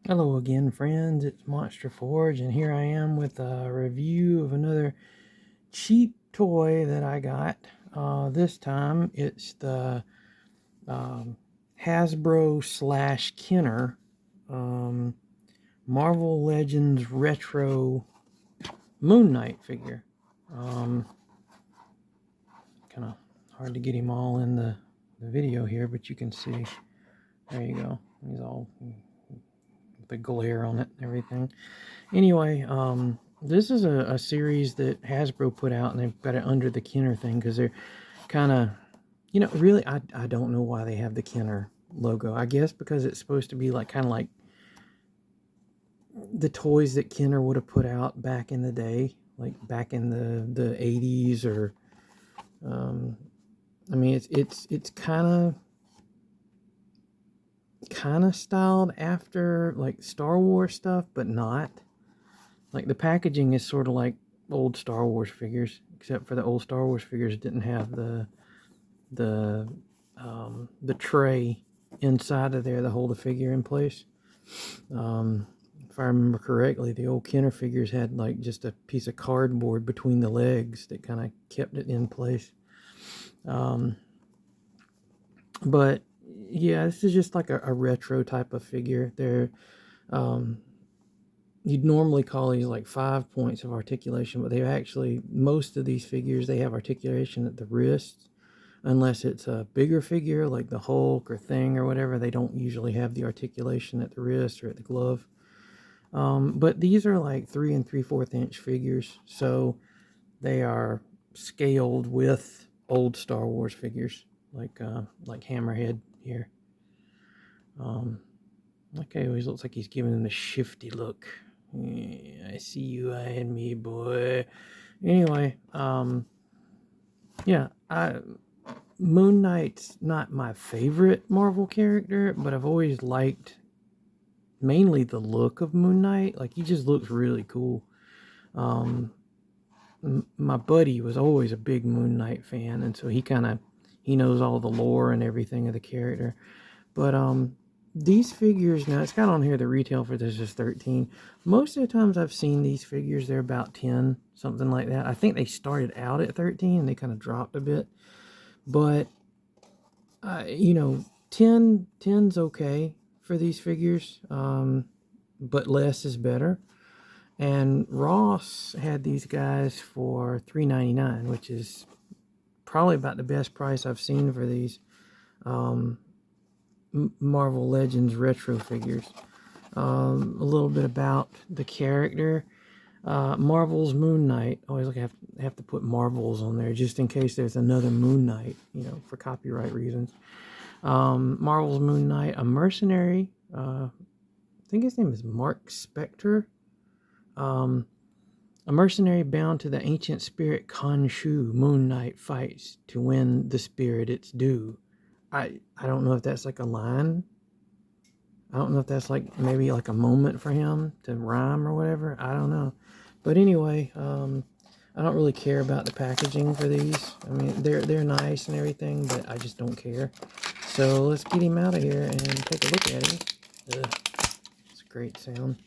Hello again, friends. It's Monster Forge, and here I am with a review of another cheap toy that I got. This time it's the um, Hasbro slash Kenner um, Marvel Legends Retro Moon Knight figure. Um, kind of hard to get him all in the video here, but you can see. There you go. He's all the glare on it and everything. Anyway, this is a series that Hasbro put out, and they've got it under the Kenner thing because they're kind of, really, I don't know why they have the Kenner logo. I guess because it's supposed to be like kind of like the toys that Kenner would have put out back in the day, like back in the 80s, or I mean it's kind of styled after like Star Wars stuff, but not. Like the packaging is sort of like old Star Wars figures, except for the old Star Wars figures didn't have the the tray inside of there to hold the figure in place. If I remember correctly, the old Kenner figures had like just a piece of cardboard between the legs that kind of kept it in place. But yeah, this is just like a retro type of figure. They're you'd normally call these like 5 points of articulation, but they actually, most of these figures, they have articulation at the wrists. Unless it's a bigger figure like the Hulk or Thing or whatever, they don't usually have the articulation at the wrist or at the glove. But these are like 3 3/4 inch figures, so they are scaled with old Star Wars figures, like Hammerhead here. Okay, always looks like he's giving him a shifty look. Yeah, I see you eyeing me, boy. Anyway, yeah, Moon Knight's not my favorite Marvel character, but I've always liked mainly the look of Moon Knight. Like, he just looks really cool. My buddy was always a big Moon Knight fan, and so he knows all the lore and everything of the character. But these figures, now it's got on here the retail for this is 13. Most of the times I've seen these figures, they're about 10, something like that. I think they started out at 13 and they kind of dropped a bit. But 10's okay for these figures, but less is better. And Ross had these guys for $3.99, which is probably about the best price I've seen for these Marvel Legends retro figures. A little bit about the character. Marvel's Moon Knight. Always have to put Marvels on there just in case there's another Moon Knight, for copyright reasons. Marvel's Moon Knight, a mercenary. I think his name is Mark Spector. A mercenary bound to the ancient spirit Khonshu, Moon Knight fights to win the spirit its due. I don't know if that's like a line. I don't know if that's like maybe like a moment for him to rhyme or whatever. I don't know. But anyway, I don't really care about the packaging for these. I mean, they're nice and everything, but I just don't care. So let's get him out of here and take a look at him. Ugh, it's a great sound.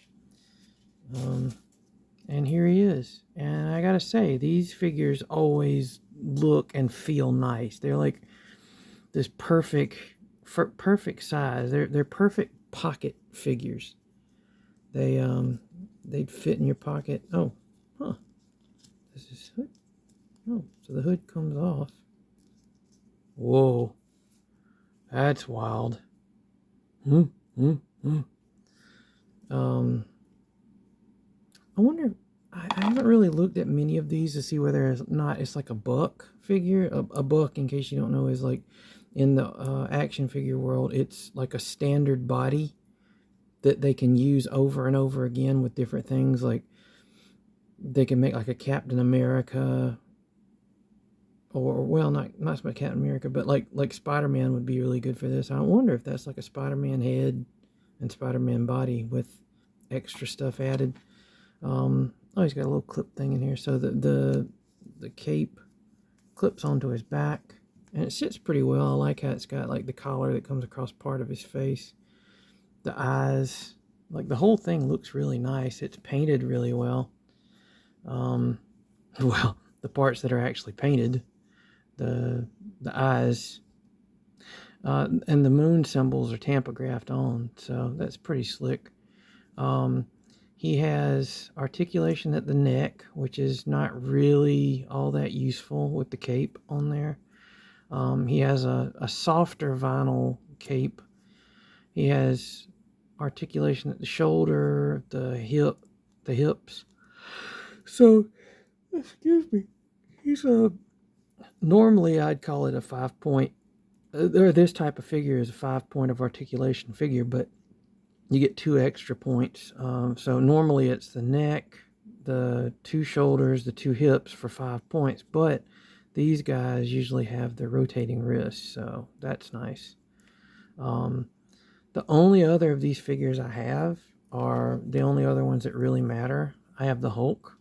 And here he is. And I gotta say, these figures always look and feel nice. They're like this perfect size. They're perfect pocket figures. They'd fit in your pocket. Oh, huh. This is hood. Oh, so the hood comes off. Whoa, that's wild. I wonder. I haven't really looked at many of these to see whether it's not. It's like a buck figure. A buck, in case you don't know, is like in the action figure world. It's like a standard body that they can use over and over again with different things. Like they can make like a Captain America, or well, not Captain America, but like Spider-Man would be really good for this. I wonder if that's like a Spider-Man head and Spider-Man body with extra stuff added. Oh, he's got a little clip thing in here, so the cape clips onto his back, and it sits pretty well. I like how it's got like the collar that comes across part of his face, the eyes. like the whole thing looks really nice. It's painted really well. Well, the parts that are actually painted, the eyes, and the moon symbols are tampographed on, so that's pretty slick. He has articulation at the neck, which is not really all that useful with the cape on there. He has a softer vinyl cape. He has articulation at the shoulder, the hips. So, excuse me. He's normally I'd call it a 5-point, or this type of figure is a 5-point of articulation figure, but you get 2 extra points. So normally it's the neck, the 2 shoulders, the 2 hips for 5 points, but these guys usually have the rotating wrists, so that's nice. The only other of these figures I have are the only other ones that really matter. I have the Hulk,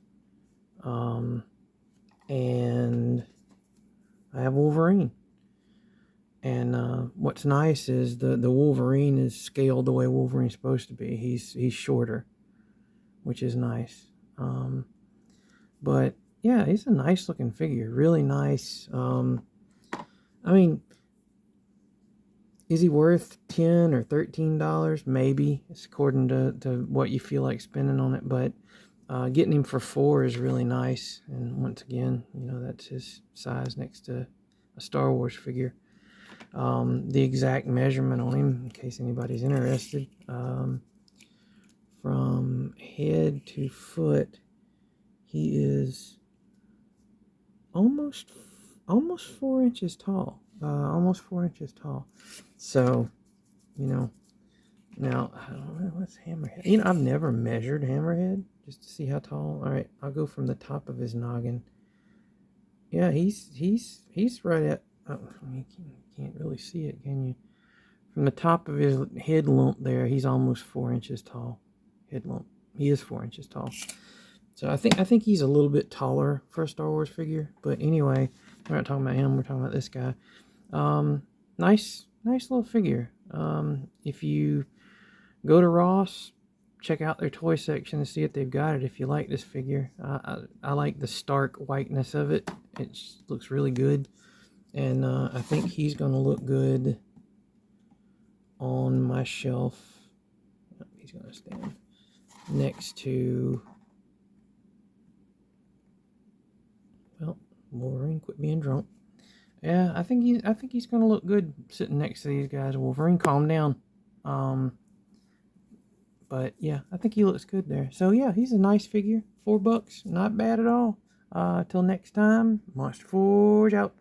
and I have Wolverine. And what's nice is the Wolverine is scaled the way Wolverine's supposed to be. He's shorter, which is nice. But yeah, he's a nice looking figure. Really nice. I mean, is he worth $10 or $13? Maybe. It's according to what you feel like spending on it. But getting him for $4 is really nice. And once again, you know, that's his size next to a Star Wars figure. The exact measurement on him, in case anybody's interested, from head to foot, he is almost 4 inches tall. Almost 4 inches tall. So, you know, now what's Hammerhead? You know, I've never measured Hammerhead just to see how tall. All right, I'll go from the top of his noggin. Yeah, he's right at. Oh, you can't really see it, can you? From the top of his head lump there, he's almost 4 inches tall. Head lump. He is 4 inches tall. So I think he's a little bit taller for a Star Wars figure. But anyway, we're not talking about him. We're talking about this guy. Nice little figure. If you go to Ross, check out their toy section and see if they've got it. If you like this figure, I like the stark whiteness of it. It looks really good. And I think he's going to look good on my shelf. He's going to stand next to, well, Wolverine, quit being drunk. Yeah, I think he's going to look good sitting next to these guys. Wolverine, calm down. But yeah, I think he looks good there. So yeah, he's a nice figure. $4, not bad at all. Till next time, Monster Forge out.